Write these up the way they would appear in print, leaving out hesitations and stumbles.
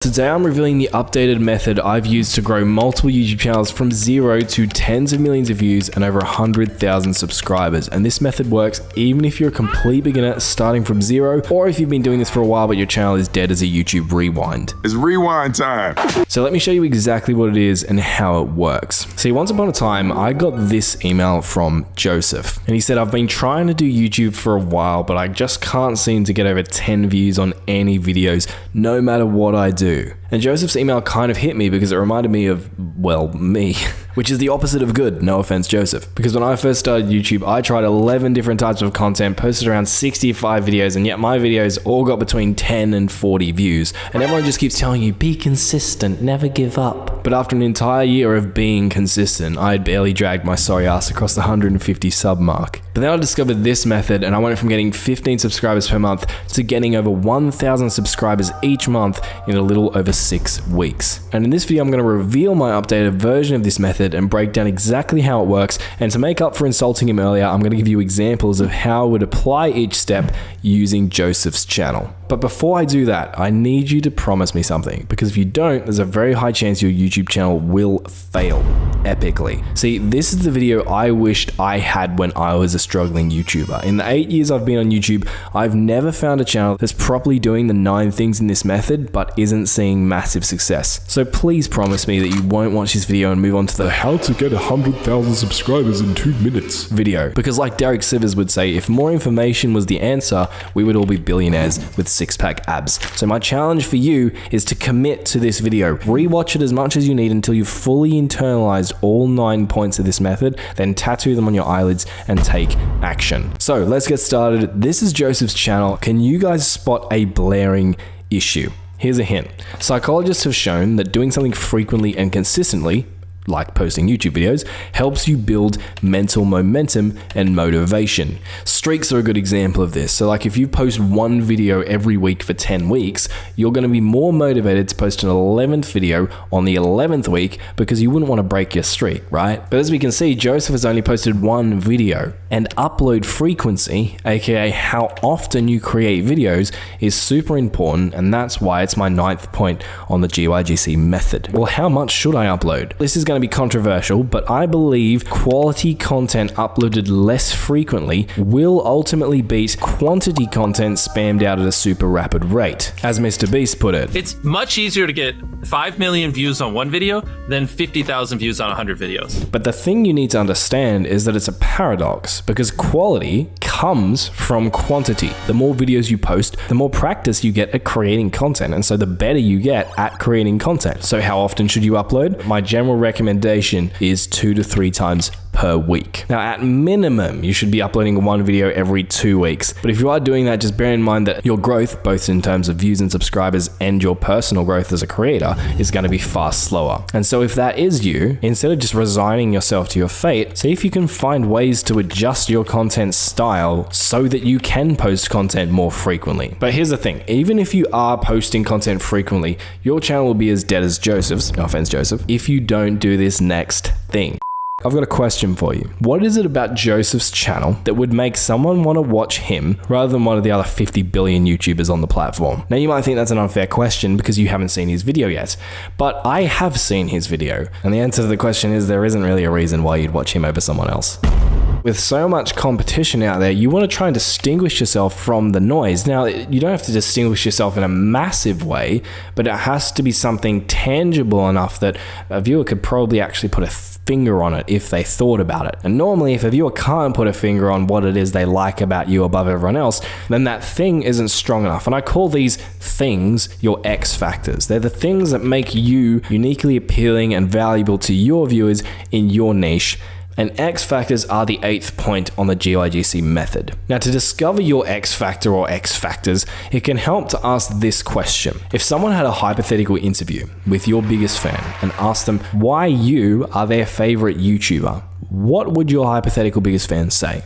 Today I'm revealing the updated method I've used to grow multiple YouTube channels from 0 to tens of millions of views and over 100,000 subscribers. And this method works even if you're a complete beginner starting from 0, or if you've been doing this for a while but your channel is dead as a YouTube rewind. It's rewind time. So let me show you exactly what it is and how it works. See, once upon a time, I got this email from Joseph, and he said, I've been trying to do YouTube for a while, but I just can't seem to get over 10 views on any videos, no matter what I do. And Joseph's email kind of hit me because it reminded me of, well, me, which is the opposite of good. No offense, Joseph. Because when I first started YouTube, I tried 11 different types of content, posted around 65 videos, and yet my videos all got between 10 and 40 views. And everyone just keeps telling you, be consistent, never give up. But after an entire year of being consistent, I had barely dragged my sorry ass across the 150 sub mark. But then I discovered this method, and I went from getting 15 subscribers per month to getting over 1,000 subscribers each month in a little over 6 weeks. And in this video, I'm going to reveal my updated version of this method and break down exactly how it works. And to make up for insulting him earlier, I'm going to give you examples of how I would apply each step using Joseph's channel. But before I do that, I need you to promise me something, because if you don't, there's a very high chance your YouTube channel will fail epically. See, this is the video I wished I had when I was a struggling YouTuber. In the 8 years I've been on YouTube, I've never found a channel that's properly doing the 9 things in this method, but isn't seeing massive success. So please promise me that you won't watch this video and move on to the how to get 100,000 subscribers in 2 minutes video. Because like Derek Sivers would say, if more information was the answer, we would all be billionaires with six-pack abs. So my challenge for you is to commit to this video. Rewatch it as much as you need until you've fully internalized all 9 points of this method, then tattoo them on your eyelids and take action. So let's get started. This is Joseph's channel. Can you guys spot a blaring issue? Here's a hint. Psychologists have shown that doing something frequently and consistently, like posting YouTube videos, helps you build mental momentum and motivation. Streaks are a good example of this. So like if you post one video every week for 10 weeks, you're going to be more motivated to post an 11th video on the 11th week because you wouldn't want to break your streak, right? But as we can see, Joseph has only posted one video, and upload frequency, aka how often you create videos, is super important, and that's why it's my 9th point on the GYGC method. Well, how much should I upload? This is going to be controversial, but I believe quality content uploaded less frequently will ultimately beat quantity content spammed out at a super rapid rate. As mrbeast put it, it's much easier to get 5 million views on one video than 50,000 views on 100 videos. But the thing you need to understand is that it's a paradox, because quality comes from quantity. The more videos you post, the more practice you get at creating content, and so the better you get at creating content. So how often should you upload? My general recommendation is 2 to 3 times per week. Now, at minimum, you should be uploading one video every 2 weeks. But if you are doing that, just bear in mind that your growth, both in terms of views and subscribers and your personal growth as a creator, is going to be far slower. And so if that is you, instead of just resigning yourself to your fate, see if you can find ways to adjust your content style so that you can post content more frequently. But here's the thing, even if you are posting content frequently, your channel will be as dead as Joseph's, no offense Joseph, if you don't do this next thing. I've got a question for you. What is it about Joseph's channel that would make someone want to watch him rather than one of the other 50 billion YouTubers on the platform? Now, you might think that's an unfair question because you haven't seen his video yet, but I have seen his video, and the answer to the question is there isn't really a reason why you'd watch him over someone else. With so much competition out there, you want to try and distinguish yourself from the noise. Now, you don't have to distinguish yourself in a massive way, but it has to be something tangible enough that a viewer could probably actually put a finger on it if they thought about it. And normally, if a viewer can't put a finger on what it is they like about you above everyone else, then that thing isn't strong enough. And I call these things your X factors. They're the things that make you uniquely appealing and valuable to your viewers in your niche. And X factors are the 8th point on the GYGC method. Now, to discover your X factor or X factors, it can help to ask this question. If someone had a hypothetical interview with your biggest fan and asked them why you are their favorite YouTuber, what would your hypothetical biggest fan say?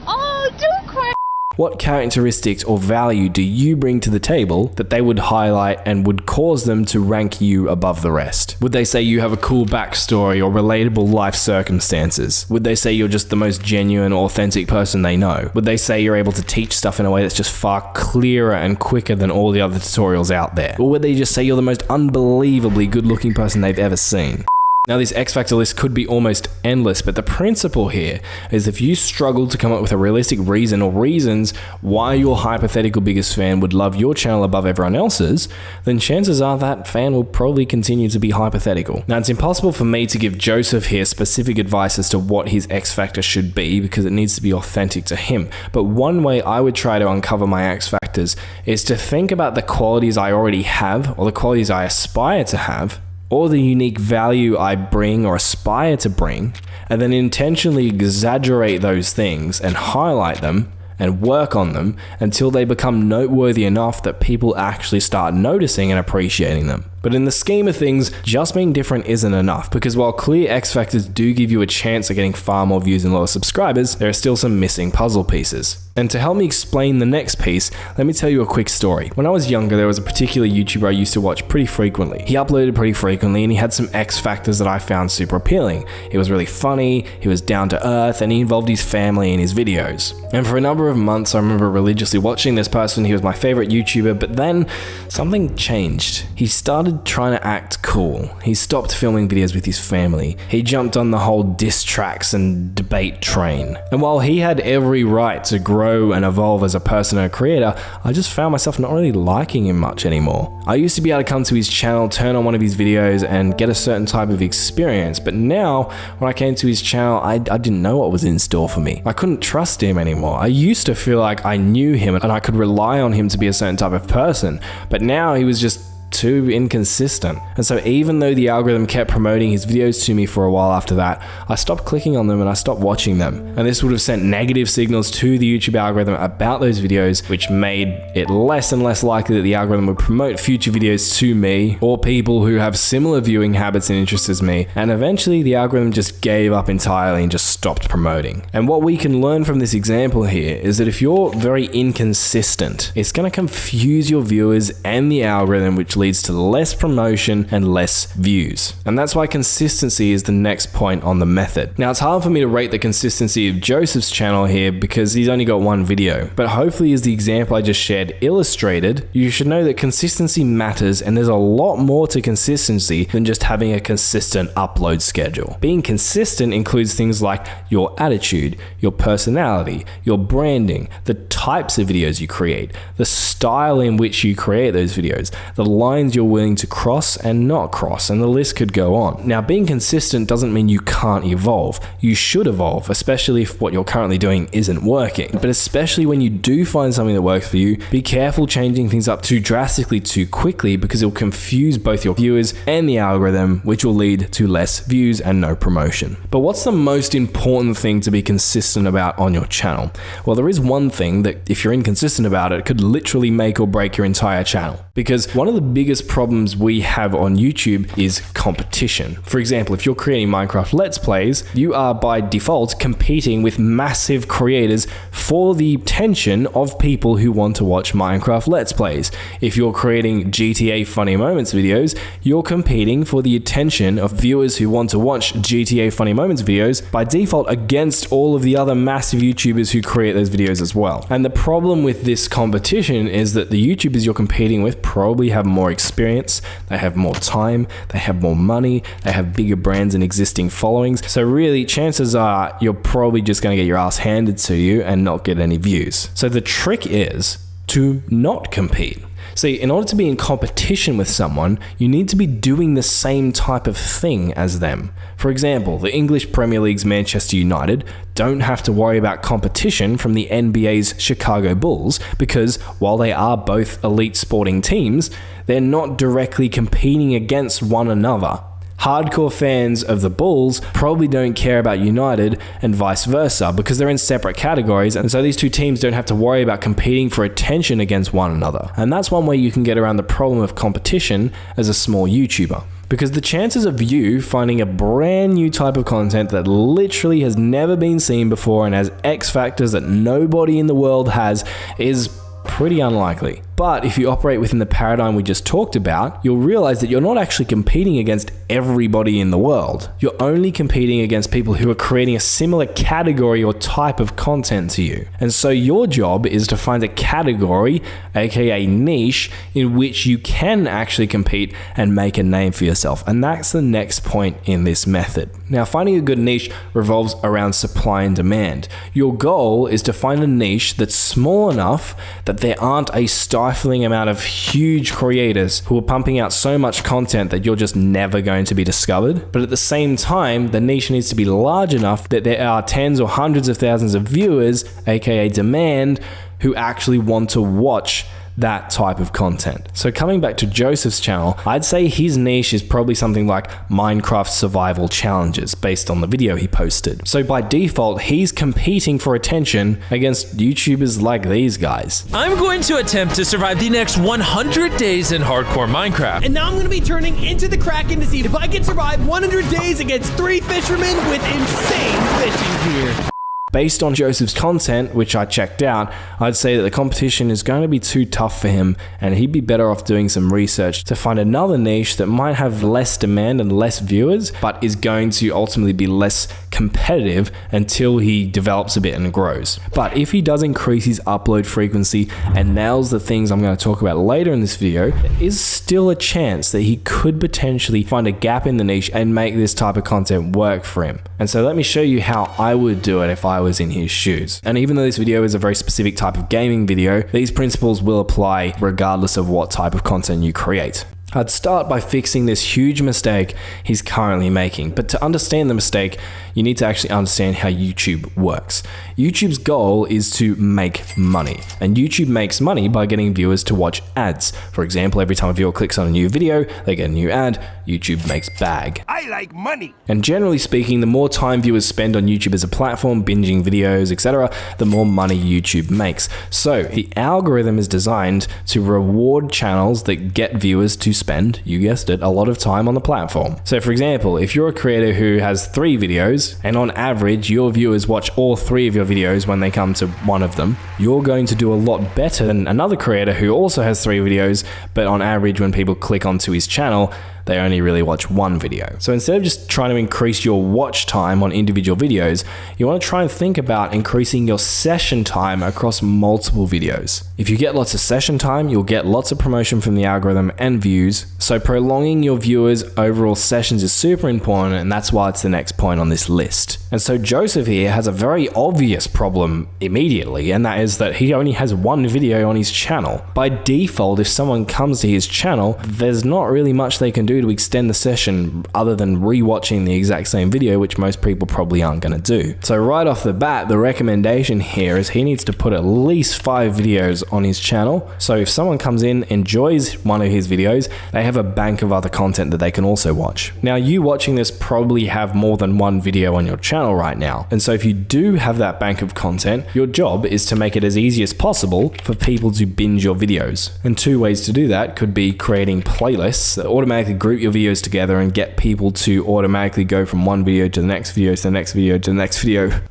Oh, don't cry. What characteristics or value do you bring to the table that they would highlight and would cause them to rank you above the rest? Would they say you have a cool backstory or relatable life circumstances? Would they say you're just the most genuine, authentic person they know? Would they say you're able to teach stuff in a way that's just far clearer and quicker than all the other tutorials out there? Or would they just say you're the most unbelievably good-looking person they've ever seen? Now, this X Factor list could be almost endless, but the principle here is if you struggle to come up with a realistic reason or reasons why your hypothetical biggest fan would love your channel above everyone else's, then chances are that fan will probably continue to be hypothetical. Now, it's impossible for me to give Joseph here specific advice as to what his X Factor should be because it needs to be authentic to him. But one way I would try to uncover my X Factors is to think about the qualities I already have or the qualities I aspire to have, or the unique value I bring or aspire to bring, and then intentionally exaggerate those things and highlight them and work on them until they become noteworthy enough that people actually start noticing and appreciating them. But in the scheme of things, just being different isn't enough, because while clear X Factors do give you a chance of getting far more views and lower subscribers, there are still some missing puzzle pieces. And to help me explain the next piece, let me tell you a quick story. When I was younger, there was a particular YouTuber I used to watch pretty frequently. He uploaded pretty frequently and he had some X Factors that I found super appealing. He was really funny, he was down to earth, and he involved his family in his videos. And for a number of months, I remember religiously watching this person. He was my favorite YouTuber, but then something changed. He started trying to act cool. He stopped filming videos with his family. He jumped on the whole diss tracks and debate train. And while he had every right to grow and evolve as a person and a creator, I just found myself not really liking him much anymore. I used to be able to come to his channel, turn on one of his videos and get a certain type of experience, but now when I came to his channel, I didn't know what was in store for me. I couldn't trust him anymore. I used to feel like I knew him and I could rely on him to be a certain type of person, but now he was just too inconsistent. And so even though the algorithm kept promoting his videos to me for a while after that, I stopped clicking on them and I stopped watching them. And this would have sent negative signals to the YouTube algorithm about those videos, which made it less and less likely that the algorithm would promote future videos to me or people who have similar viewing habits and interests as me. And eventually the algorithm just gave up entirely and just stopped promoting. And what we can learn from this example here is that if you're very inconsistent, it's going to confuse your viewers and the algorithm, which leads to less promotion and less views. And that's why consistency is the next point on the method. Now, it's hard for me to rate the consistency of Joseph's channel here because he's only got one video, but hopefully as the example I just shared illustrated, you should know that consistency matters, and there's a lot more to consistency than just having a consistent upload schedule. Being consistent includes things like your attitude, your personality, your branding, the types of videos you create, the style in which you create those videos, the lines you're willing to cross and not cross, and the list could go on. Now, being consistent doesn't mean you can't evolve. You should evolve, especially if what you're currently doing isn't working. But especially when you do find something that works for you, be careful changing things up too drastically too quickly, because it'll confuse both your viewers and the algorithm, which will lead to less views and no promotion. But what's the most important thing to be consistent about on your channel? Well, there is one thing that if you're inconsistent about it, could literally make or break your entire channel. Because one of the biggest problems we have on YouTube is competition. For example, if you're creating Minecraft Let's Plays, you are by default competing with massive creators for the attention of people who want to watch Minecraft Let's Plays. If you're creating GTA Funny Moments videos, you're competing for the attention of viewers who want to watch GTA Funny Moments videos by default against all of the other massive YouTubers who create those videos as well. And the problem with this competition is that the YouTubers you're competing with probably have more experience, they have more time, they have more money, they have bigger brands and existing followings. So really, chances are you're probably just going to get your ass handed to you and not get any views. So the trick is to not compete. See, in order to be in competition with someone, you need to be doing the same type of thing as them. For example, the English Premier League's Manchester United don't have to worry about competition from the NBA's Chicago Bulls because while they are both elite sporting teams, they're not directly competing against one another. Hardcore fans of the Bulls probably don't care about United and vice versa because they're in separate categories, and so these two teams don't have to worry about competing for attention against one another. And that's one way you can get around the problem of competition as a small YouTuber. Because the chances of you finding a brand new type of content that literally has never been seen before and has X factors that nobody in the world has is pretty unlikely. But if you operate within the paradigm we just talked about, you'll realize that you're not actually competing against everybody in the world. You're only competing against people who are creating a similar category or type of content to you. And so your job is to find a category, aka niche, in which you can actually compete and make a name for yourself. And that's the next point in this method. Now, finding a good niche revolves around supply and demand. Your goal is to find a niche that's small enough that there aren't a stifling amount of huge creators who are pumping out so much content that you're just never going to be discovered. But at the same time, the niche needs to be large enough that there are tens or hundreds of thousands of viewers, aka demand, who actually want to watch that type of content. So coming back to Joseph's channel, I'd say his niche is probably something like Minecraft survival challenges based on the video he posted. So by default, he's competing for attention against YouTubers like these guys. I'm going to attempt to survive the next 100 days in hardcore Minecraft. And now I'm gonna be turning into the Kraken to see if I can survive 100 days against 3 fishermen with insane fishing gear. Based on Joseph's content, which I checked out, I'd say that the competition is going to be too tough for him and he'd be better off doing some research to find another niche that might have less demand and less viewers, but is going to ultimately be less competitive until he develops a bit and grows. But if he does increase his upload frequency and nails the things I'm going to talk about later in this video, there is still a chance that he could potentially find a gap in the niche and make this type of content work for him. And so let me show you how I would do it if I was in his shoes. And even though this video is a very specific type of gaming video, these principles will apply regardless of what type of content you create. I'd start by fixing this huge mistake he's currently making. But to understand the mistake, you need to actually understand how YouTube works. YouTube's goal is to make money, and YouTube makes money by getting viewers to watch ads. For example, every time a viewer clicks on a new video, they get a new ad. YouTube makes bag. I like money. And generally speaking, the more time viewers spend on YouTube as a platform, binging videos, etc., the more money YouTube makes. So the algorithm is designed to reward channels that get viewers to spend, you guessed it, a lot of time on the platform. So for example, if you're a creator who has 3 videos, and on average, your viewers watch all 3 of your videos when they come to one of them, you're going to do a lot better than another creator who also has 3 videos, but on average, when people click onto his channel, they only really watch 1 video. So instead of just trying to increase your watch time on individual videos, you want to try and think about increasing your session time across multiple videos. If you get lots of session time, you'll get lots of promotion from the algorithm and views. So prolonging your viewers' overall sessions is super important, and that's why it's the next point on this list. And so Joseph here has a very obvious problem immediately, and that is that he only has 1 video on his channel. By default, if someone comes to his channel, there's not really much they can do to extend the session other than rewatching the exact same video, which most people probably aren't going to do. So right off the bat, the recommendation here is he needs to put at least 5 videos on his channel. So if someone comes in, enjoys one of his videos, they have a bank of other content that they can also watch. Now, you watching this probably have more than 1 video on your channel right now. And so if you do have that bank of content, your job is to make it as easy as possible for people to binge your videos. And 2 ways to do that could be creating playlists that automatically group your videos together and get people to automatically go from one video to the next video to the next video to the next video.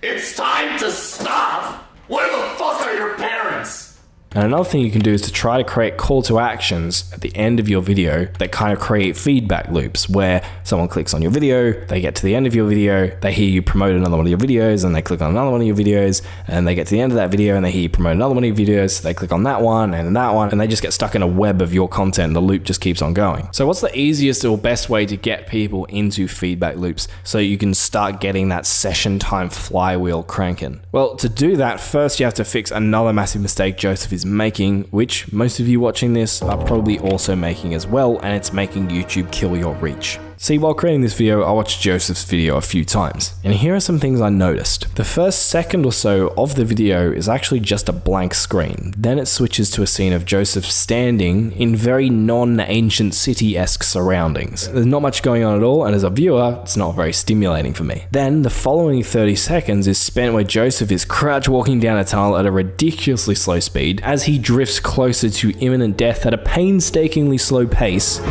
It's time to stop! Where the fuck are your parents? And another thing you can do is to try to create call to actions at the end of your video that kind of create feedback loops where someone clicks on your video, they get to the end of your video, they hear you promote another one of your videos, and they click on another one of your videos, and they get to the end of that video and they hear you promote another one of your videos, so they click on that one, and they just get stuck in a web of your content. The loop just keeps on going. So what's the easiest or best way to get people into feedback loops so you can start getting that session time flywheel cranking? Well, to do that, first you have to fix another massive mistake Joseph is making, which most of you watching this are probably also making as well, and it's making YouTube kill your reach. See, while creating this video, I watched Joseph's video a few times, and here are some things I noticed. The first second or so of the video is actually just a blank screen. Then it switches to a scene of Joseph standing in very non-ancient city-esque surroundings. There's not much going on at all, and as a viewer, it's not very stimulating for me. Then the following 30 seconds is spent where Joseph is crouch walking down a tunnel at a ridiculously slow speed as he drifts closer to imminent death at a painstakingly slow pace.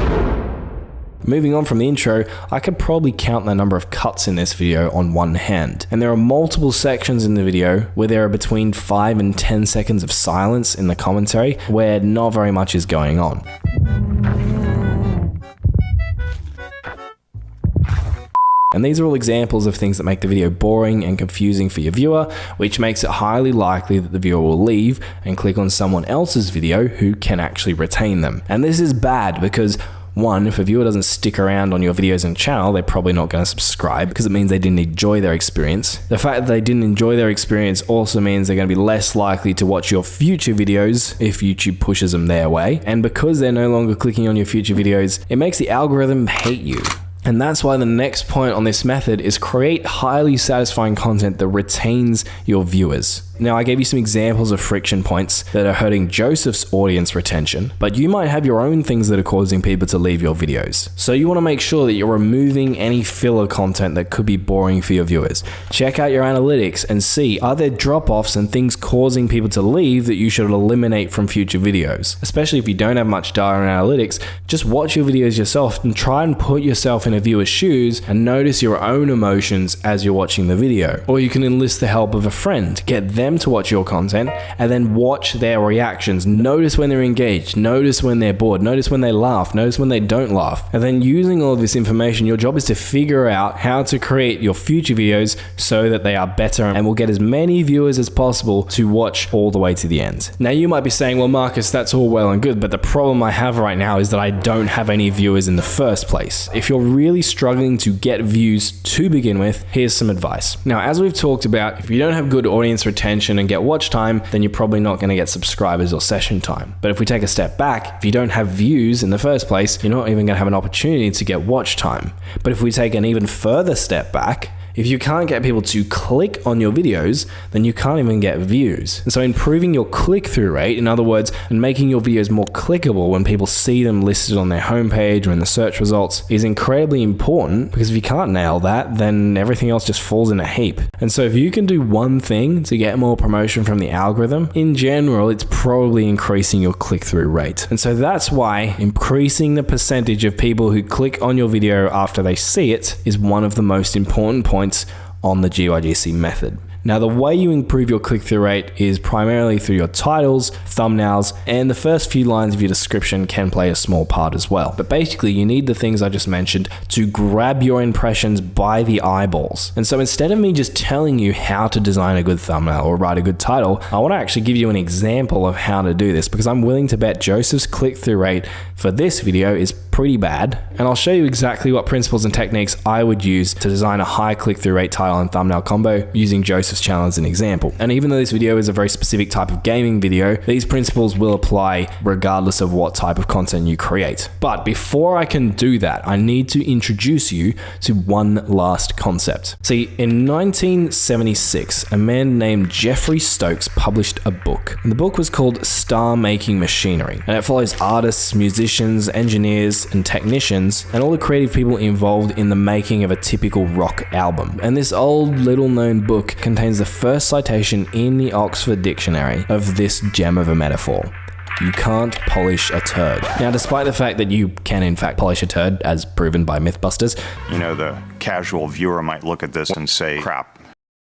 Moving on from the intro, I could probably count the number of cuts in this video on one hand. And there are multiple sections in the video where there are between 5 and 10 seconds of silence in the commentary where not very much is going on. And these are all examples of things that make the video boring and confusing for your viewer, which makes it highly likely that the viewer will leave and click on someone else's video who can actually retain them. And this is bad because one, if a viewer doesn't stick around on your videos and channel, they're probably not going to subscribe because it means they didn't enjoy their experience. The fact that they didn't enjoy their experience also means they're going to be less likely to watch your future videos if YouTube pushes them their way. And because they're no longer clicking on your future videos, it makes the algorithm hate you. And that's why the next point on this method is create highly satisfying content that retains your viewers. Now, I gave you some examples of friction points that are hurting Joseph's audience retention, but you might have your own things that are causing people to leave your videos. So you want to make sure that you're removing any filler content that could be boring for your viewers. Check out your analytics and see, are there drop-offs and things causing people to leave that you should eliminate from future videos? Especially if you don't have much data and analytics, just watch your videos yourself and try and put yourself in a viewer's shoes and notice your own emotions as you're watching the video. Or you can enlist the help of a friend, get them to watch your content and then watch their reactions. Notice when they're engaged, notice when they're bored, notice when they laugh, notice when they don't laugh. And then using all of this information, your job is to figure out how to create your future videos so that they are better and will get as many viewers as possible to watch all the way to the end. Now you might be saying, well, Marcus, that's all well and good, but the problem I have right now is that I don't have any viewers in the first place. If you're really struggling to get views to begin with, here's some advice. Now, as we've talked about, if you don't have good audience retention and get watch time, then you're probably not going to get subscribers or session time. But if we take a step back, if you don't have views in the first place, you're not even going to have an opportunity to get watch time. But if we take an even further step back, if you can't get people to click on your videos, then you can't even get views. And so improving your click-through rate, in other words, and making your videos more clickable when people see them listed on their homepage or in the search results is incredibly important, because if you can't nail that, then everything else just falls in a heap. And so if you can do one thing to get more promotion from the algorithm, in general, it's probably increasing your click-through rate. And so that's why increasing the percentage of people who click on your video after they see it is one of the most important points on the GYGC method. Now, the way you improve your click-through rate is primarily through your titles, thumbnails, and the first few lines of your description can play a small part as well. But basically, you need the things I just mentioned to grab your impressions by the eyeballs. And so instead of me just telling you how to design a good thumbnail or write a good title, I want to actually give you an example of how to do this, because I'm willing to bet Joseph's click-through rate for this video is pretty bad, and I'll show you exactly what principles and techniques I would use to design a high click-through rate title and thumbnail combo using Joseph's channel as an example. And even though this video is a very specific type of gaming video, these principles will apply regardless of what type of content you create. But before I can do that, I need to introduce you to one last concept. See, in 1976, a man named Jeffrey Stokes published a book, and the book was called Star Making Machinery, and it follows artists, musicians, engineers, and technicians, and all the creative people involved in the making of a typical rock album. And this old, little-known book contains the first citation in the Oxford Dictionary of this gem of a metaphor. You can't polish a turd. Now, despite the fact that you can in fact polish a turd, as proven by Mythbusters, you know, the casual viewer might look at this and say, crap.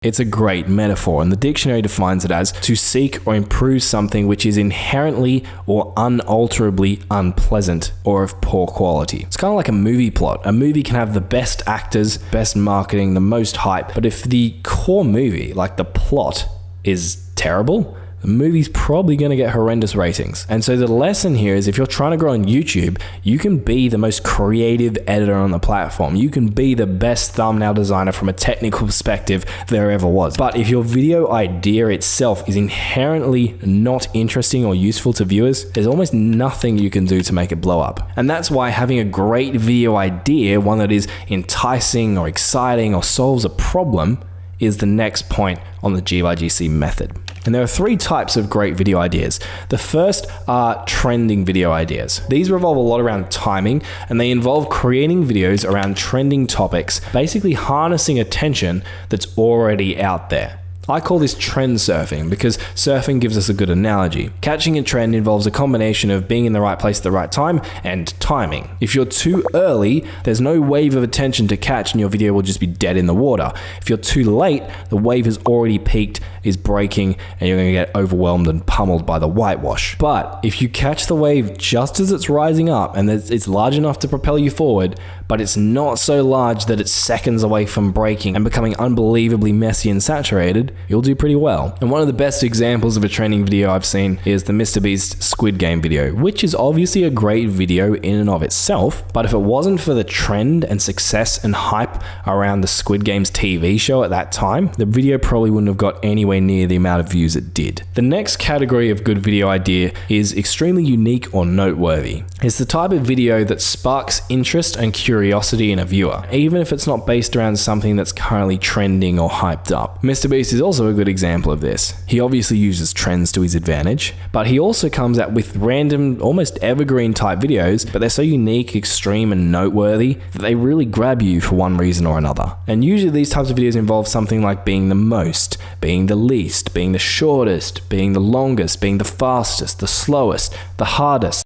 It's a great metaphor, and the dictionary defines it as to seek or improve something which is inherently or unalterably unpleasant or of poor quality. It's kind of like a movie plot. A movie can have the best actors, best marketing, the most hype, but if the core movie, like the plot, is terrible, the movie's probably going to get horrendous ratings. And so the lesson here is if you're trying to grow on YouTube, you can be the most creative editor on the platform. You can be the best thumbnail designer from a technical perspective there ever was. But if your video idea itself is inherently not interesting or useful to viewers, there's almost nothing you can do to make it blow up. And that's why having a great video idea, one that is enticing or exciting or solves a problem, is the next point on the G/GC method. And there are 3 types of great video ideas. The first are trending video ideas. These revolve a lot around timing, and they involve creating videos around trending topics, basically harnessing attention that's already out there. I call this trend surfing because surfing gives us a good analogy. Catching a trend involves a combination of being in the right place at the right time and timing. If you're too early, there's no wave of attention to catch and your video will just be dead in the water. If you're too late, the wave has already peaked, is breaking, and you're going to get overwhelmed and pummeled by the whitewash. But if you catch the wave just as it's rising up and it's large enough to propel you forward, but it's not so large that it's seconds away from breaking and becoming unbelievably messy and saturated, you'll do pretty well. And one of the best examples of a trending video I've seen is the mrbeast Squid Game video, which is obviously a great video in and of itself, but if it wasn't for the trend and success and hype around the Squid Game's TV show at that time, the video probably wouldn't have got anywhere near the amount of views it did. The next category of good video idea is extremely unique or noteworthy. It's the type of video that sparks interest and curiosity in a viewer, even if it's not based around something that's currently trending or hyped up. mrbeast is also a good example of this. He obviously uses trends to his advantage, but he also comes out with random, almost evergreen type videos, but they're so unique, extreme, and noteworthy that they really grab you for one reason or another. And usually these types of videos involve something like being the most, being the least, being the shortest, being the longest, being the fastest, the slowest, the hardest.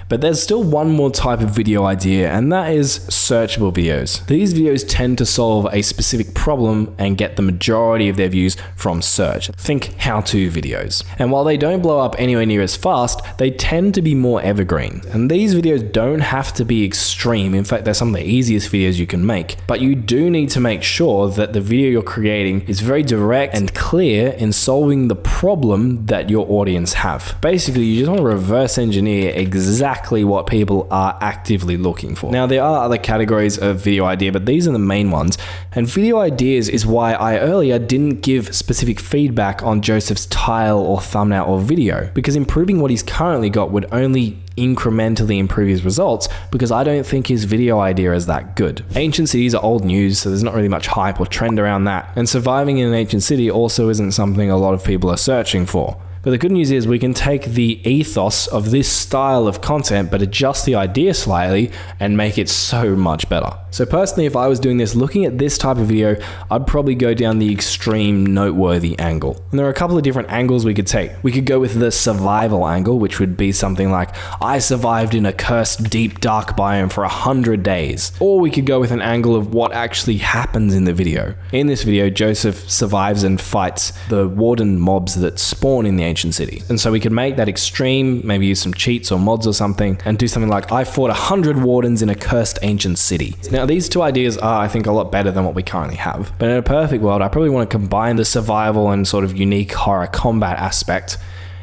But there's still one more type of video idea, and that is searchable videos. These videos tend to solve a specific problem and get the majority of their views from search. Think how-to videos. And while they don't blow up anywhere near as fast, they tend to be more evergreen. And these videos don't have to be extreme. In fact, they're some of the easiest videos you can make. But you do need to make sure that the video you're creating is very direct and clear in solving the problem that your audience have. Basically, you just want to reverse engineer exactly what people are actively looking for. Now, there are other categories of video idea, but these are the main ones. And video ideas is why I earlier didn't give specific feedback on Joseph's title or thumbnail or video, because improving what he's currently got would only incrementally improve his results, because I don't think his video idea is that good. Ancient cities are old news, so there's not really much hype or trend around that. And surviving in an ancient city also isn't something a lot of people are searching for. But the good news is we can take the ethos of this style of content but adjust the idea slightly and make it so much better. So personally, if I was doing this, looking at this type of video, I'd probably go down the extreme noteworthy angle. And there are a couple of different angles we could take. We could go with the survival angle, which would be something like, I survived in a cursed deep dark biome for 100 days. Or we could go with an angle of what actually happens in the video. In this video, Joseph survives and fights the warden mobs that spawn in the ancient city. And so we could make that extreme, maybe use some cheats or mods or something, and do something like, I fought 100 wardens in a cursed ancient city. Now, these two ideas are, I think, a lot better than what we currently have. But in a perfect world, I probably want to combine the survival and sort of unique horror combat aspect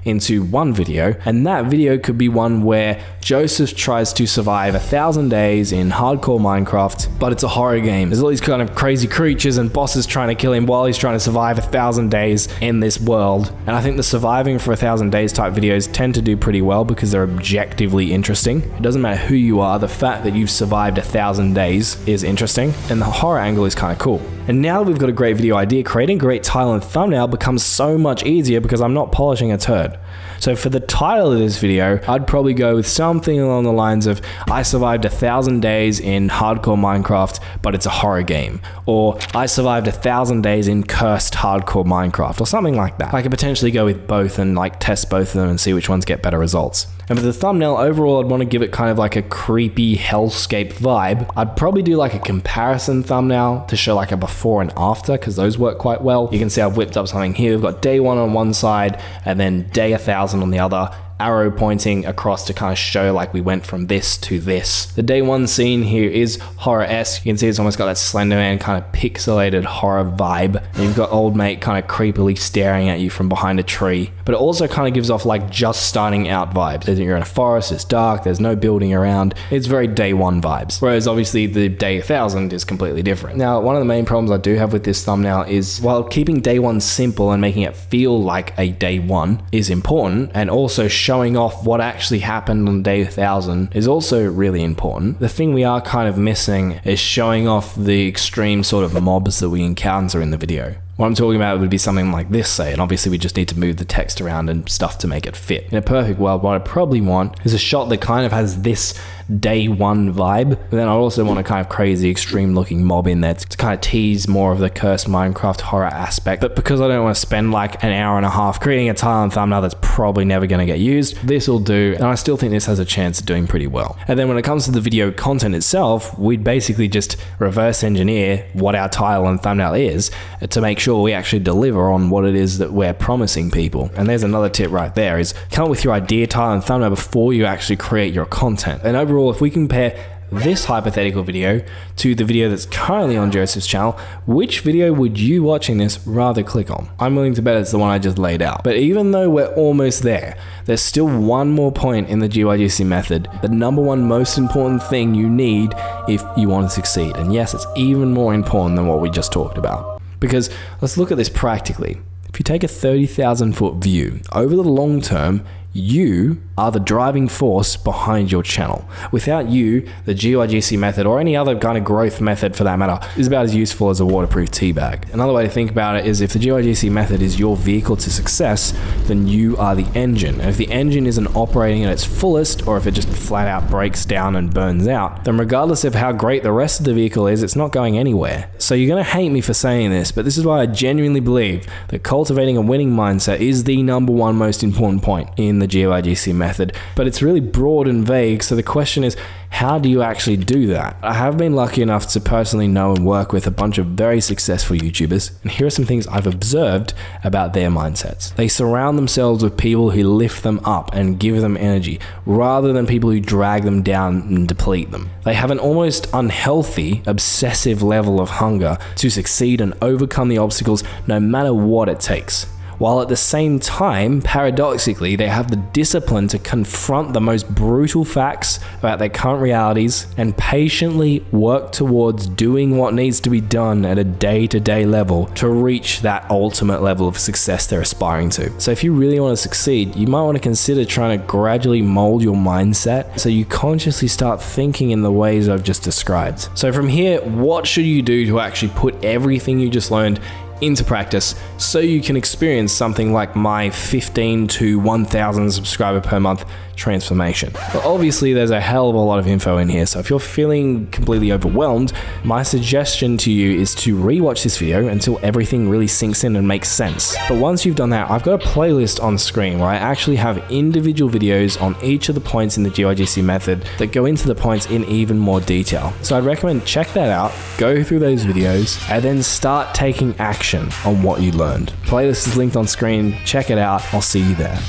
into one video, and that video could be one where Joseph tries to survive 1,000 days in hardcore Minecraft, but it's a horror game. There's all these kind of crazy creatures and bosses trying to kill him while he's trying to survive 1,000 days in this world. And I think the surviving for 1,000 days type videos tend to do pretty well because they're objectively interesting. It doesn't matter who you are, the fact that you've survived 1,000 days is interesting, and the horror angle is kind of cool. And now that we've got a great video idea, creating a great title and thumbnail becomes so much easier because I'm not polishing a turd. So for the title of this video, I'd probably go with something along the lines of, I survived 1,000 days in hardcore Minecraft, but it's a horror game. Or I survived 1,000 days in cursed hardcore Minecraft, or something like that. I could potentially go with both and like test both of them and see which ones get better results. And for the thumbnail, overall, I'd want to give it kind of like a creepy hellscape vibe. I'd probably do like a comparison thumbnail to show like a before and after, because those work quite well. You can see I've whipped up something here. We've got day 1 on one side and then day 1,000 on the other. arrow pointing across to kind of show like we went from this to this. The day one scene here is horror-esque. You can see it's almost got that Slender Man kind of pixelated horror vibe. And you've got old mate kind of creepily staring at you from behind a tree, but it also kind of gives off like just starting out vibes. You're in a forest, it's dark, there's no building around. It's very day one vibes. Whereas obviously the day 1000 is completely different. Now, one of the main problems I do have with this thumbnail is while keeping day one simple and making it feel like a day one is important, and also showing off what actually happened on day 1000 is also really important, the thing we are kind of missing is showing off the extreme sort of mobs that we encounter in the video. What I'm talking about would be something like this, say, and obviously we just need to move the text around and stuff to make it fit. In a perfect world, what I probably want is a shot that kind of has this day one vibe, but then I also want a kind of crazy extreme looking mob in there to kind of tease more of the cursed Minecraft horror aspect. But because I don't want to spend like an hour and a half creating a title and thumbnail that's probably never going to get used, this will do, and I still think this has a chance of doing pretty well. And then when it comes to the video content itself, we'd basically just reverse engineer what our title and thumbnail is to make sure we actually deliver on what it is that we're promising people. And there's another tip right there, is come up with your idea, title and thumbnail before you actually create your content. And overall, if we compare this hypothetical video to the video that's currently on Joseph's channel, which video would you watching this rather click on? I'm willing to bet it's the one I just laid out. But even though we're almost there, there's still one more point in the GYGC method, the number one most important thing you need if you want to succeed. And yes, it's even more important than what we just talked about. Because let's look at this practically. If you take a 30,000 foot view, over the long term, you are the driving force behind your channel. Without you, the GYGC method, or any other kind of growth method for that matter, is about as useful as a waterproof tea bag. Another way to think about it is if the GYGC method is your vehicle to success, then you are the engine. And if the engine isn't operating at its fullest, or if it just flat out breaks down and burns out, then regardless of how great the rest of the vehicle is, it's not going anywhere. So you're gonna hate me for saying this, but this is why I genuinely believe that cultivating a winning mindset is the number one most important point in the GYGC method, but it's really broad and vague. So the question is, how do you actually do that? I have been lucky enough to personally know and work with a bunch of very successful YouTubers, and here are some things I've observed about their mindsets. They surround themselves with people who lift them up and give them energy, rather than people who drag them down and deplete them. They have an almost unhealthy, obsessive level of hunger to succeed and overcome the obstacles no matter what it takes. While at the same time, paradoxically, they have the discipline to confront the most brutal facts about their current realities and patiently work towards doing what needs to be done at a day-to-day level to reach that ultimate level of success they're aspiring to. So if you really want to succeed, you might want to consider trying to gradually mold your mindset so you consciously start thinking in the ways I've just described. So from here, what should you do to actually put everything you just learned into practice so you can experience something like my 15 to 1,000 subscriber per month transformation? Well, obviously there's a hell of a lot of info in here, so if you're feeling completely overwhelmed, my suggestion to you is to rewatch this video until everything really sinks in and makes sense. But once you've done that, I've got a playlist on screen where I actually have individual videos on each of the points in the GYGC method that go into the points in even more detail. So I'd recommend check that out, go through those videos, and then start taking action on what you learned. Playlist is linked on screen, check it out, I'll see you there.